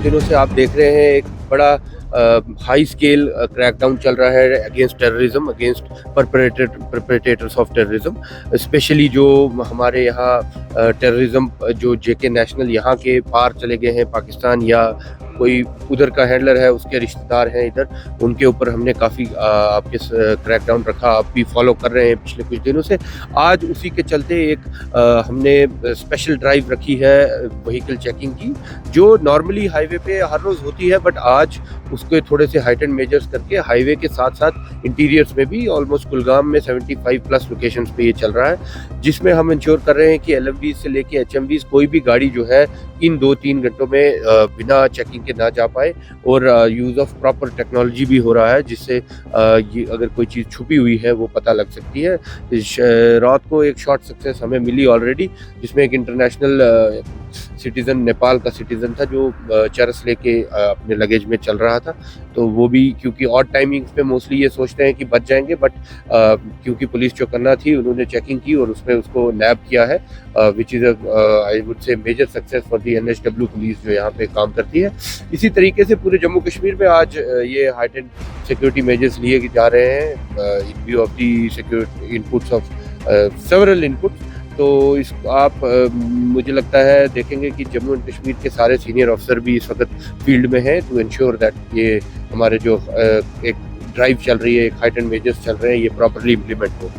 दिनों से आप देख रहे हैं एक बड़ा हाई स्केल क्रैकडाउन चल रहा है against terrorism, against perpetrators of terrorism. Specially जो हमारे यहाँ टेररिज्म जो जेके नेशनल यहाँ के पार चले गए हैं पाकिस्तान, या कोई उधर का हैंडलर है, उसके रिश्तेदार हैं इधर, उनके ऊपर हमने काफ़ी आपके क्रैकडाउन रखा। आप भी फॉलो कर रहे हैं पिछले कुछ दिनों से। आज उसी के चलते एक हमने स्पेशल ड्राइव रखी है व्हीकल चेकिंग की, जो नॉर्मली हाईवे पे हर रोज़ होती है, बट आज उसके थोड़े से हाइटेंड मेजर्स करके हाईवे के साथ साथ इंटीरियर्स में भी ऑलमोस्ट कुलगाम में 75 प्लस लोकेशंस पे ये चल रहा है, जिसमें हम इंश्योर कर रहे हैं कि LMVs से लेके HMVs कोई भी गाड़ी जो है इन 2-3 घंटों में बिना चेकिंग के ना जा पाए। और यूज़ ऑफ प्रॉपर टेक्नोलॉजी भी हो रहा है, जिससे ये अगर कोई चीज़ छुपी हुई है वो पता लग सकती है। रात को एक शॉर्ट सक्सेस हमें मिली ऑलरेडी, जिसमें एक इंटरनेशनल सिटीज़न, नेपाल का सिटीज़न था, जो चरस लेके अपने लगेज में चल रहा था। तो वो भी क्योंकि ऑड टाइमिंग्स पे मोस्टली ये सोचते हैं कि बच जाएंगे, बट क्योंकि पुलिस चौकन्ना थी, उन्होंने चेकिंग की और उसमें उसको नैब किया है, which is I would say major success for the NHW police जो यहाँ पे काम करती है। इसी तरीके से पूरे जम्मू कश्मीर में आज ये हाइटेंड सिक्योरिटी मेजर्स लिए जा रहे हैं इन view of the security inputs of several inputs. तो इस आप मुझे लगता है देखेंगे कि जम्मू एंड कश्मीर के सारे सीनियर अफसर भी इस वक्त फील्ड में हैं टू इंश्योर दैट ये हमारे जो एक ड्राइव चल रही है, एक हाइटेंड मेजर्स चल रहे हैं, ये प्रॉपरली इम्प्लीमेंट हो।